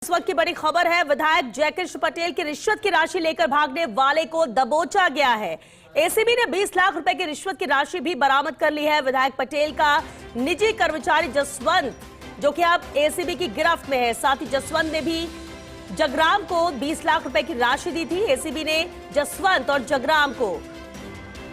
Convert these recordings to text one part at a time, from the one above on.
इस वक्त की बड़ी खबर है, विधायक जयकृष्ण पटेल की रिश्वत की राशि लेकर भागने वाले को दबोचा गया है। एसीबी ने 20 लाख रुपए की रिश्वत की राशि भी बरामद कर ली है। विधायक पटेल का निजी कर्मचारी जसवंत, जो कि अब एसीबी की गिरफ्त में है। साथ ही जसवंत ने भी जगराम को 20 लाख रुपए की राशि दी थी। एसीबी ने जसवंत और जगराम को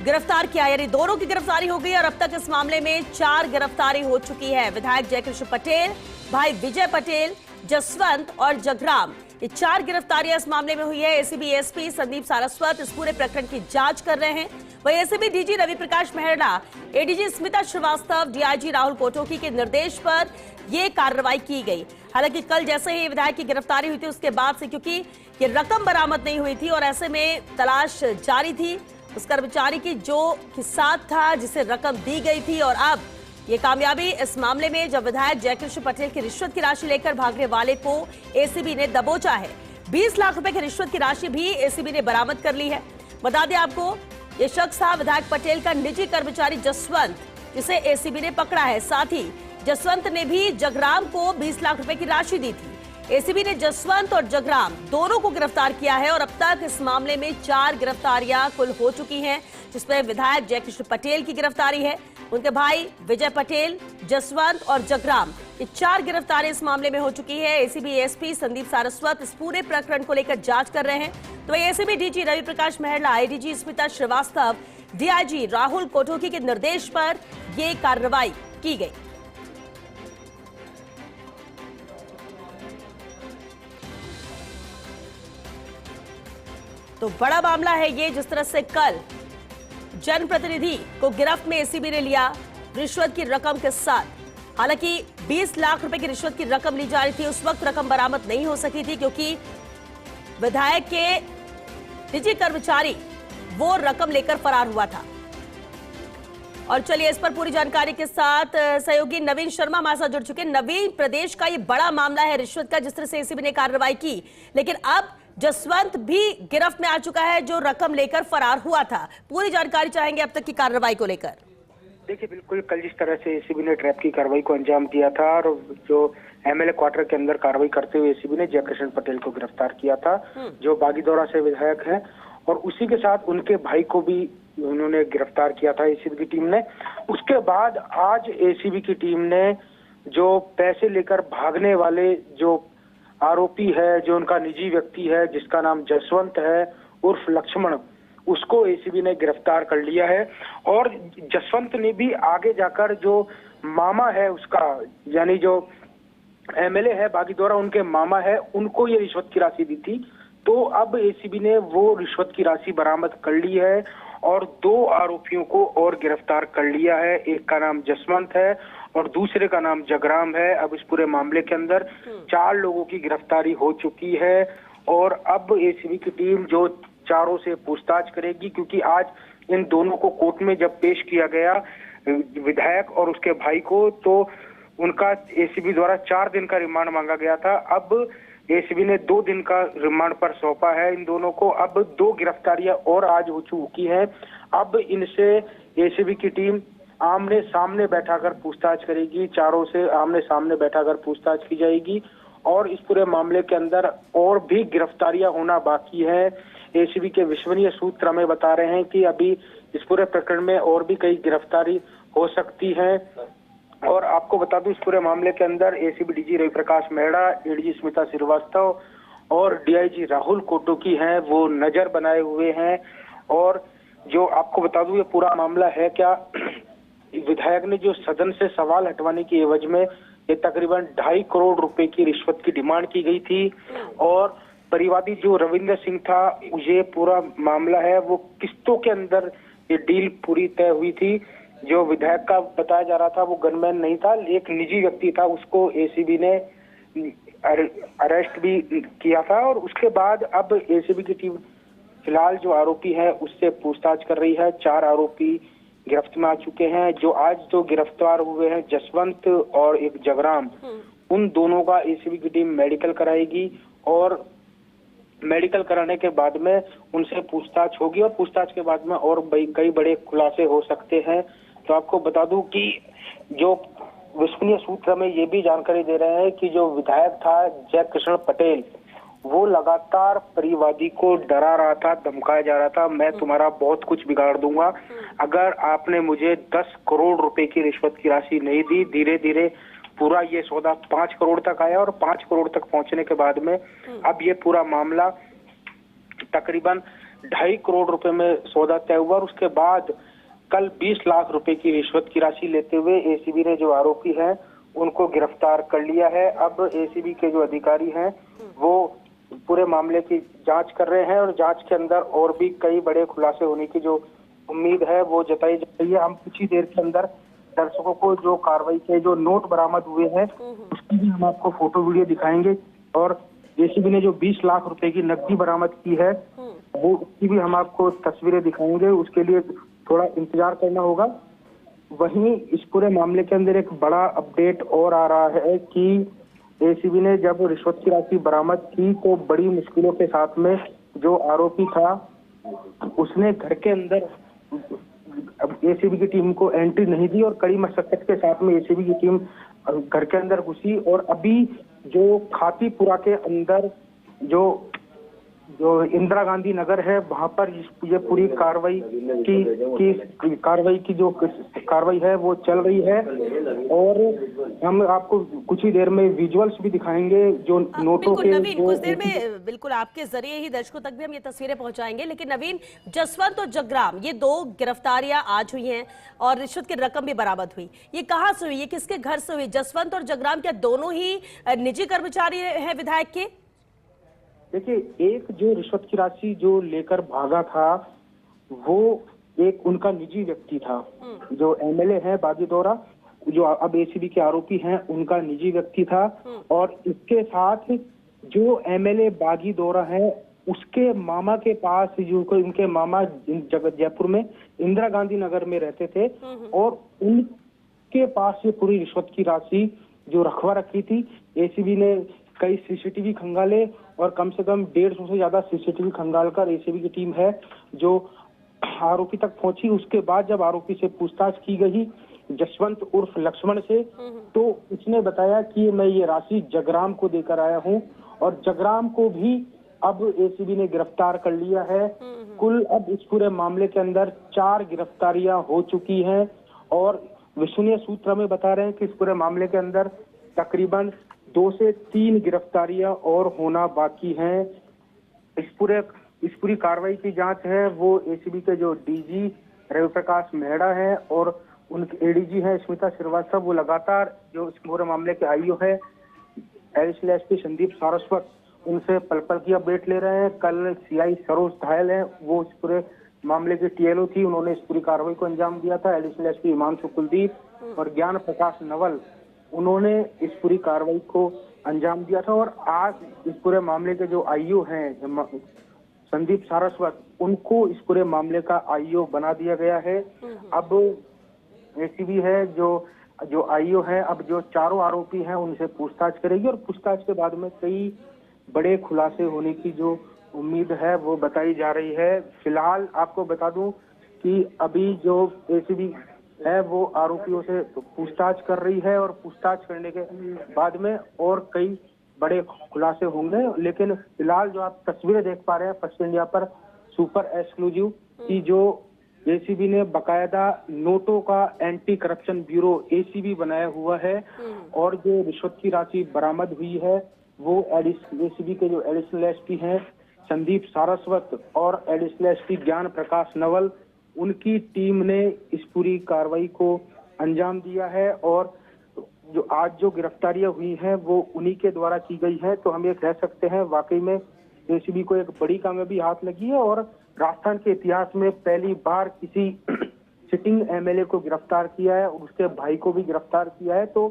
गिरफ्तार किया, यानी दोनों की गिरफ्तारी हो गई और अब तक इस मामले में 4 गिरफ्तारी हो चुकी है। विधायक जयकृष्ण पटेल, भाई विजय पटेल, जसवंत और जगराम, ये 4 गिरफ्तारियां इस मामले में हुई है। एसीबी एसपी संदीप सारस्वत इस पूरे प्रकरण की जांच कर रहे हैं। वहीं ACB DG Ravi Prakash Mehra, ADG Smita Srivastava, DIG Rahul कोटोकी के निर्देश पर यह कार्रवाई की गई। हालांकि कल जैसे ही विधायक की गिरफ्तारी हुई थी, उसके बाद से क्योंकि ये रकम बरामद नहीं हुई थी और ऐसे में तलाश जारी थी उस कर्मचारी की जो कि साथ था, जिसे रकम दी गई थी। और अब ये कामयाबी इस मामले में, जब विधायक जयकृष्ण पटेल की रिश्वत की राशि लेकर भागने वाले को एसीबी ने दबोचा है। 20 लाख रुपए की रिश्वत की राशि भी एसीबी ने बरामद कर ली है। बता दें आपको, ये शख्स था विधायक पटेल का निजी कर्मचारी जसवंत, जिसे एसीबी ने पकड़ा है। साथ ही जसवंत ने भी जगराम को 20 लाख रुपए की राशि दी थी। एसीबी ने जसवंत और जगराम दोनों को गिरफ्तार किया है और अब तक इस मामले में 4 गिरफ्तारियां कुल हो चुकी हैं, जिसमें विधायक जयकृष्ण पटेल की गिरफ्तारी है, उनके भाई विजय पटेल, जसवंत और जगराम, ये 4 गिरफ्तारियां इस मामले में हो चुकी है। एसीबी एसपी संदीप सारस्वत इस पूरे प्रकरण को लेकर जांच कर रहे हैं। तो ACB DG Ravi Prakash Mehra, ADG Smita Srivastava, DIG Rahul कोटोकी के निर्देश पर यह कार्रवाई की गई। तो बड़ा मामला है ये, जिस तरह से कल जनप्रतिनिधि को गिरफ्त में एसीबी ने लिया रिश्वत की रकम के साथ। हालांकि 20 लाख रुपए की रिश्वत की रकम ली जा रही थी, उस वक्त रकम बरामद नहीं हो सकी थी क्योंकि विधायक के निजी कर्मचारी वो रकम लेकर फरार हुआ था। और चलिए, इस पर पूरी जानकारी के साथ सहयोगी नवीन शर्मा हमारे साथ जुड़ चुके हैं। नवीन, प्रदेश का ये बड़ा मामला है रिश्वत का, जिस तरह से एसीबी ने कार्रवाई की, लेकिन अब जसवंत भी गिरफ्त में आ चुका है जो रकम लेकर फरार हुआ था। पूरी जानकारी चाहेंगे अब तक की कार्रवाई को लेकर। देखिए, बिल्कुल कल जिस तरह से एसीबी ने ट्रैप की कार्रवाई को अंजाम दिया था और जो एमएलए क्वार्टर के अंदर कार्रवाई करते हुए एसीबी ने जयकृष्ण पटेल को गिरफ्तार किया था, जो बागीदौरा से विधायक हैं, और उसी के साथ उनके भाई को भी उन्होंने गिरफ्तार किया था एसीबी की टीम ने। उसके बाद आज एसीबी की टीम ने जो पैसे लेकर भागने वाले जो आरोपी है, जो उनका निजी व्यक्ति है, जिसका नाम जसवंत है उर्फ लक्ष्मण, उसको एसीबी ने गिरफ्तार कर लिया है। और जसवंत ने भी आगे जाकर जो मामा है उसका, यानी जो एमएलए है बागीदौरा, उनके मामा है, उनको ये रिश्वत की राशि दी थी। तो अब एसीबी ने वो रिश्वत की राशि बरामद कर ली है और 2 आरोपियों को और गिरफ्तार कर लिया है। एक का नाम जसवंत है और दूसरे का नाम जगराम है। अब इस पूरे मामले के अंदर 4 लोगों की गिरफ्तारी हो चुकी है और अब एसीबी की टीम जो चारों से पूछताछ करेगी, क्योंकि आज इन दोनों को कोर्ट में जब पेश किया गया, विधायक और उसके भाई को, तो उनका एसीबी द्वारा 4 दिन का रिमांड मांगा गया था। अब एसीबी ने 2 दिन का रिमांड पर सौंपा है इन दोनों को। अब 2 गिरफ्तारियां और आज हो चुकी हैं। अब इनसे एसीबी की टीम आमने सामने बैठाकर पूछताछ करेगी, चारों से आमने सामने बैठाकर पूछताछ की जाएगी और इस पूरे मामले के अंदर और भी गिरफ्तारियां होना बाकी है। एसीबी के विश्वसनीय सूत्र हमें बता रहे हैं कि अभी इस पूरे प्रकरण में और भी कई गिरफ्तारी हो सकती है। और आपको बता दूं, इस पूरे मामले के अंदर ACB DG Ravi Prakash Mehra, ADG Smita Srivastava और डीआईजी राहुल कोटोकी हैं, वो नजर बनाए हुए हैं। और जो आपको बता दूं, ये पूरा मामला है क्या, विधायक ने जो सदन से सवाल हटवाने की एवज में ये तकरीबन 2.5 करोड़ रुपए की रिश्वत की डिमांड की गई थी। और परिवादी जो रविंद्र सिंह था, ये पूरा मामला है, वो किस्तों के अंदर ये डील पूरी तय हुई थी। जो विधायक का बताया जा रहा था वो गनमैन नहीं था, एक निजी व्यक्ति था, उसको एसीबी ने अरेस्ट भी किया था। और उसके बाद अब एसीबी की टीम फिलहाल जो आरोपी है उससे पूछताछ कर रही है। 4 आरोपी गिरफ्त में आ चुके हैं। जो आज जो गिरफ्तार हुए हैं, जसवंत और एक जगराम, उन दोनों का एसीबी की टीम मेडिकल कराएगी और मेडिकल कराने के बाद में उनसे पूछताछ होगी और पूछताछ के बाद में और कई बड़े खुलासे हो सकते हैं। तो आपको बता दूं कि जो विश्वसनीय सूत्र हमें ये भी जानकारी दे रहे हैं कि जो विधायक था जयकृष्ण पटेल, वो लगातार परिवादी को डरा रहा था, धमकाया जा रहा था, मैं तुम्हारा बहुत कुछ बिगाड़ दूंगा अगर आपने मुझे 10 करोड़ रुपए की रिश्वत की राशि नहीं दी। धीरे धीरे पूरा ये सौदा 5 करोड़ तक आया और 5 करोड़ तक पहुंचने के बाद में अब ये पूरा मामला तकरीबन 2.5 करोड़ रुपए में सौदा तय हुआ और उसके बाद कल 20 लाख रुपए की रिश्वत की राशि लेते हुए एसीबी ने जो आरोपी हैं उनको गिरफ्तार कर लिया है। अब एसीबी के जो अधिकारी हैं वो पूरे मामले की जांच कर रहे हैं और जांच के अंदर और भी कई बड़े खुलासे होने की जो उम्मीद है वो जताई जा रही है। हम कुछ ही देर के अंदर दर्शकों को जो कार्रवाई के जो नोट बरामद हुए हैं उसकी भी हम आपको फोटो वीडियो दिखाएंगे और एसीबी ने जो 20 लाख रुपए की नकदी बरामद की है वो उसकी भी हम आपको तस्वीरें दिखाएंगे। उसके लिए थोड़ा इंतजार करना होगा। वहीं इस पूरे मामले के अंदर एक बड़ा अपडेट और आ रहा है कि एसीबी ने जब रिश्वत की राशि बरामद की तो बड़ी मुश्किलों के साथ में जो आरोपी था उसने घर के अंदर एसीबी की टीम को एंट्री नहीं दी और कड़ी मशक्कत के साथ में एसीबी की टीम घर के अंदर घुसी और अभी जो खातीपुरा के अंदर जो इंदिरा गांधी नगर है वहां पर ये पूरी कार्रवाई की जो कार्रवाई है वो चल रही है और हम आपको कुछ ही देर में विजुअल्स भी दिखाएंगे जो नोटों के नवीन, कुछ देर में बिल्कुल आपके जरिए ही दर्शकों तक भी हम ये तस्वीरें पहुंचाएंगे। लेकिन नवीन, जसवंत और जगराम ये 2 गिरफ्तारियां आज हुई हैं और रिश्वत की रकम भी बरामद हुई। ये कहां से हुई, ये किसके घर से हुई? जसवंत और जगराम क्या दोनों ही निजी कर्मचारी हैं विधायक के? देखिए, एक जो रिश्वत की राशि जो लेकर भागा था वो एक उनका निजी व्यक्ति था। जो एमएलए है बागीदौरा, जो अब एसीबी के आरोपी हैं, उनका निजी व्यक्ति था और इसके साथ जो एमएलए बागीदौरा है उसके मामा के पास, जो उनके मामा जयपुर में इंदिरा गांधी नगर में रहते थे और उनके पास ये पूरी रिश्वत की राशि जो रखवा रखी थी। एसीबी ने कई सीसीटीवी खंगाले और कम से कम 150 से ज्यादा सीसीटीवी खंगाल कर एसीबी की टीम है जो आरोपी तक पहुंची। उसके बाद जब आरोपी से पूछताछ की गई जसवंत उर्फ लक्ष्मण से, तो उसने बताया कि मैं ये राशि जगराम को देकर आया हूं और जगराम को भी अब एसीबी ने गिरफ्तार कर लिया है। कुल अब इस पूरे मामले के अंदर 4 गिरफ्तारियां हो चुकी हैं और विश्वसनीय सूत्र हमें बता रहे हैं कि इस पूरे मामले के अंदर तकरीबन 2 से 3 गिरफ्तारियां और होना बाकी हैं। इस पूरी कार्रवाई की जांच है वो एसीबी के जो डीजी रवि प्रकाश मेहड़ा है और उनके एडीजी है स्मिता श्रीवास्तव, वो लगातार जो इस पूरे मामले के आईओ है एडिशनल एसपी संदीप सारस्वत, उनसे पल पल की अपडेट ले रहे हैं। कल सीआई सरोज धायल है, वो इस पूरे मामले की टीएलओ थी, उन्होंने इस पूरी कार्रवाई को अंजाम दिया था। एडिशनल एसपी हिमांशु कुलदीप और ज्ञान प्रकाश नवल, उन्होंने इस पूरी कार्रवाई को अंजाम दिया था और आज इस पूरे मामले के जो आईओ हैं संदीप सारस्वत, उनको इस पूरे मामले का आईओ बना दिया गया है। अब एसीबी है जो आईओ है, अब जो चारों आरोपी हैं उनसे पूछताछ करेगी और पूछताछ के बाद में कई बड़े खुलासे होने की जो उम्मीद है वो बताई जा रही है। फिलहाल आपको बता दूं कि अभी जो एसीबी है वो आरोपियों से पूछताछ कर रही है और पूछताछ करने के बाद में और कई बड़े खुलासे होंगे। लेकिन फिलहाल जो आप तस्वीरें देख पा रहे हैं फर्स्ट इंडिया पर सुपर एक्सक्लूसिव की, जो एसीबी ने बकायदा नोटों का एंटी करप्शन ब्यूरो एसीबी बनाया हुआ है और जो रिश्वत की राशि बरामद हुई है वो एसीबी के जो एडिशनल एसपी हैं संदीप सारस्वत और एडिशनल एसपी ज्ञान प्रकाश नवल, उनकी टीम ने इस पूरी कार्रवाई को अंजाम दिया है और जो आज जो गिरफ्तारियां हुई हैं वो उन्हीं के द्वारा की गई है। तो हम ये कह सकते हैं वाकई में एसीबी को एक बड़ी कामयाबी हाथ लगी है और राजस्थान के इतिहास में पहली बार किसी सिटिंग एमएलए को गिरफ्तार किया है और उसके भाई को भी गिरफ्तार किया है। तो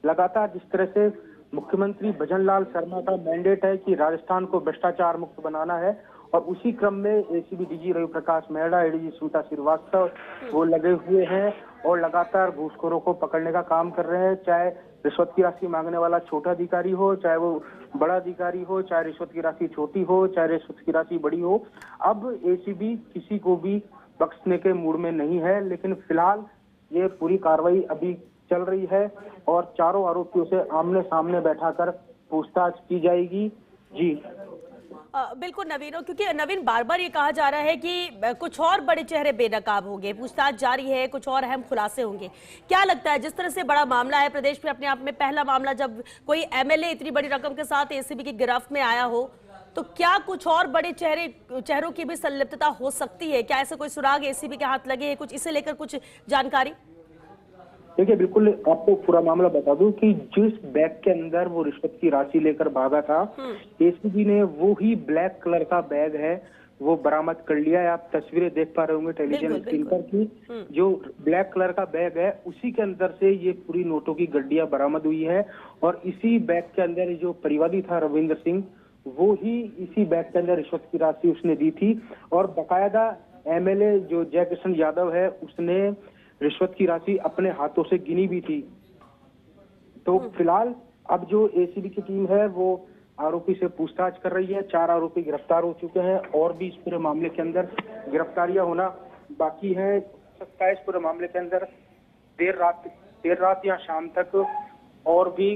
लगातार जिस तरह से मुख्यमंत्री भजनलाल शर्मा का मैंडेट है कि राजस्थान को भ्रष्टाचार मुक्त बनाना है और उसी क्रम में ACB DG Ravi Prakash Mehra, ADG Smita Srivastava वो लगे हुए हैं और लगातार घूसखोरों को पकड़ने का काम कर रहे हैं। चाहे रिश्वत की राशि मांगने वाला छोटा अधिकारी हो, चाहे वो बड़ा अधिकारी हो, चाहे रिश्वत की राशि छोटी हो, चाहे रिश्वत की राशि बड़ी हो, अब एसीबी किसी को भी बख्शने के मूड में नहीं है। लेकिन फिलहाल ये पूरी कार्रवाई अभी चल रही है और चारों आरोपियों से आमने सामने बैठाकर पूछताछ की जाएगी। जी बिल्कुल नवीन, क्योंकि नवीन बार बार ये कहा जा रहा है कि कुछ और बड़े चेहरे बेनकाब होंगे, पूछताछ जारी है, कुछ और अहम खुलासे होंगे। क्या लगता है, जिस तरह से बड़ा मामला है प्रदेश में, अपने आप में पहला मामला जब कोई एमएलए इतनी बड़ी रकम के साथ एसीबी की गिरफ्त में आया हो, तो क्या कुछ और बड़े चेहरों की भी संलिप्तता हो सकती है? क्या ऐसे कोई सुराग एसीबी के हाथ लगे हैं, कुछ इसे लेकर कुछ जानकारी? देखिए, बिल्कुल आपको पूरा मामला बता दूं कि जिस बैग के अंदर वो रिश्वत की राशि लेकर भागा था, एसीबी ने वो ही ब्लैक कलर का बैग है वो बरामद कर लिया है। आप तस्वीरें देख पा रहे होंगे टेलीविजन स्क्रीन पर कि जो ब्लैक कलर का बैग है उसी के अंदर से ये पूरी नोटों की गड्डियां बरामद हुई है। और इसी बैग के अंदर जो परिवादी था रविंद्र सिंह, वो ही इसी बैग के अंदर रिश्वत की राशि उसने दी थी। और बकायदा एमएलए जो जयकिशन यादव है, उसने रिश्वत की राशि अपने हाथों से गिनी भी थी। तो फिलहाल अब जो एसीबी की टीम है वो आरोपी से पूछताछ कर रही है। 4 आरोपी गिरफ्तार हो चुके हैं और भी इस पूरे मामले के अंदर गिरफ्तारियां होना बाकी है। 27 पूरे मामले के अंदर देर रात या शाम तक और भी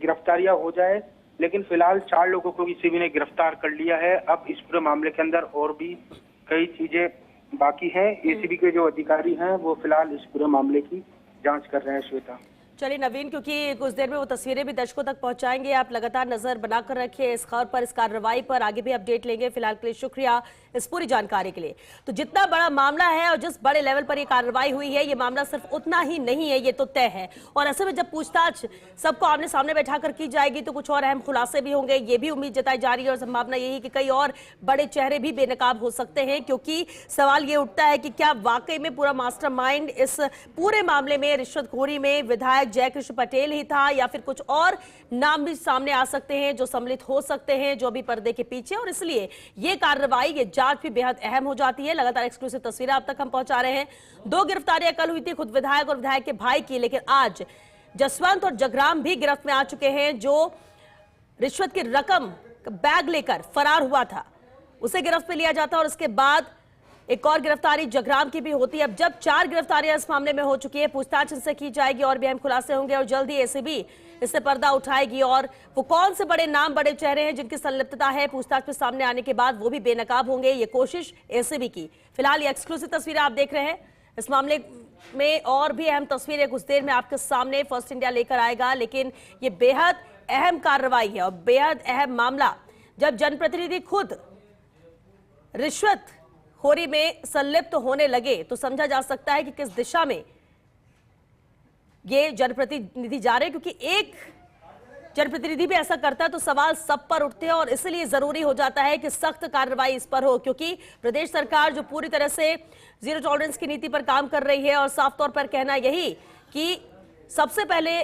गिरफ्तारियां हो जाए, लेकिन फिलहाल 4 लोगों को एसीबी ने गिरफ्तार कर लिया है। अब इस पूरे मामले के अंदर और भी कई चीजें बाकी है। एसीबी के जो अधिकारी हैं वो फिलहाल इस पूरे मामले की जांच कर रहे हैं। श्वेता, चलिए नवीन, क्योंकि कुछ देर में वो तस्वीरें भी दर्शकों तक पहुंचाएंगे, आप लगातार नजर बनाकर रखिए इस खबर पर, इस कार्रवाई पर, आगे भी अपडेट लेंगे। फिलहाल के लिए शुक्रिया इस पूरी जानकारी के लिए। तो जितना बड़ा मामला है और जिस बड़े लेवल पर ये कार्रवाई हुई है, ये मामला सिर्फ उतना ही नहीं है, ये तो तय है। और ऐसे में जब पूछताछ सबको आमने सामने बैठाकर की जाएगी तो कुछ और अहम खुलासे भी होंगे, ये भी उम्मीद जताई जा रही है। और संभावना यही कि कई और बड़े चेहरे भी बेनकाब हो सकते हैं, क्योंकि सवाल ये उठता है कि क्या वाकई में पूरा मास्टरमाइंड इस पूरे मामले में, रिश्वतखोरी में, विधायक जयकृष्ण पटेल ही था, या फिर कुछ और नाम भी सामने आ सकते हैं जो सम्मिलित हो सकते हैं, जो अभी पर्दे के पीछे। और इसलिए ये कार्रवाई, ये जांच भी बेहद अहम हो जाती है। लगातार एक्सक्लूसिव तस्वीरें अब तक हम पहुंचा रहे हैं। 2 गिरफ्तारियां कल हुई थी, खुद विधायक और विधायक के भाई की, लेकिन आज जसवंत और जगराम भी गिरफ्त में आ चुके हैं, जो रिश्वत की रकम बैग लेकर फरार हुआ था, उसे गिरफ्त में लिया जाता है। और इसके बाद एक और गिरफ्तारी जगराम की भी होती है। अब जब 4 गिरफ्तारियां इस मामले में हो चुकी है, पूछताछ इनसे की जाएगी और भी अहम खुलासे होंगे और जल्द ही एसीबी इससे पर्दा उठाएगी। और वो कौन से बड़े नाम, बड़े चेहरे हैं जिनकी संलिप्तता है, पूछताछ में सामने आने के बाद वो भी बेनकाब होंगे, ये कोशिश एसीबी की। फिलहाल ये एक्सक्लूसिव तस्वीरें आप देख रहे हैं। इस मामले में और भी अहम तस्वीरें कुछ देर में आपके सामने फर्स्ट इंडिया लेकर आएगा, लेकिन ये बेहद अहम कार्रवाई है और बेहद अहम मामला। जब जनप्रतिनिधि खुद रिश्वत खोरी में संलिप्त होने लगे तो समझा जा सकता है कि किस दिशा में ये जनप्रतिनिधि जा रहे हैं, क्योंकि एक जनप्रतिनिधि भी ऐसा करता है तो सवाल सब पर उठते हैं। और इसलिए जरूरी हो जाता है कि सख्त कार्रवाई इस पर हो, क्योंकि प्रदेश सरकार जो पूरी तरह से जीरो टॉलरेंस की नीति पर काम कर रही है और साफ तौर पर कहना यही कि सबसे पहले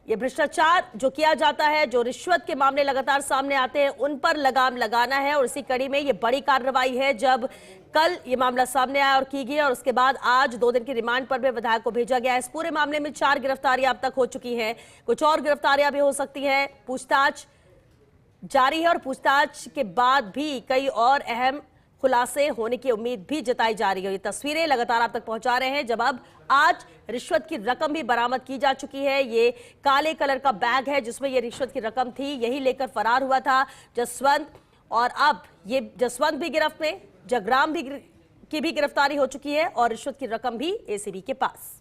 ये भ्रष्टाचार जो किया जाता है, जो रिश्वत के मामले लगातार सामने आते हैं, उन पर लगाम लगाना है। और इसी कड़ी में ये बड़ी कार्रवाई है, जब कल ये मामला सामने आया और की गई, और उसके बाद आज 2 दिन की रिमांड पर भी विधायक को भेजा गया। इस पूरे मामले में 4 गिरफ्तारियां अब तक हो चुकी हैं, कुछ और गिरफ्तारियां भी हो सकती हैं। पूछताछ जारी है और पूछताछ के बाद भी कई और अहम खुलासे होने की उम्मीद भी जताई जा रही है। ये तस्वीरें लगातार आप तक पहुंचा रहे हैं, जब अब आज रिश्वत की रकम भी बरामद की जा चुकी है। ये काले कलर का बैग है जिसमें ये रिश्वत की रकम थी, यही लेकर फरार हुआ था जसवंत। और अब ये जसवंत भी गिरफ्त में, जगराम भी की भी गिरफ्तारी हो चुकी है और रिश्वत की रकम भी एसीबी के पास।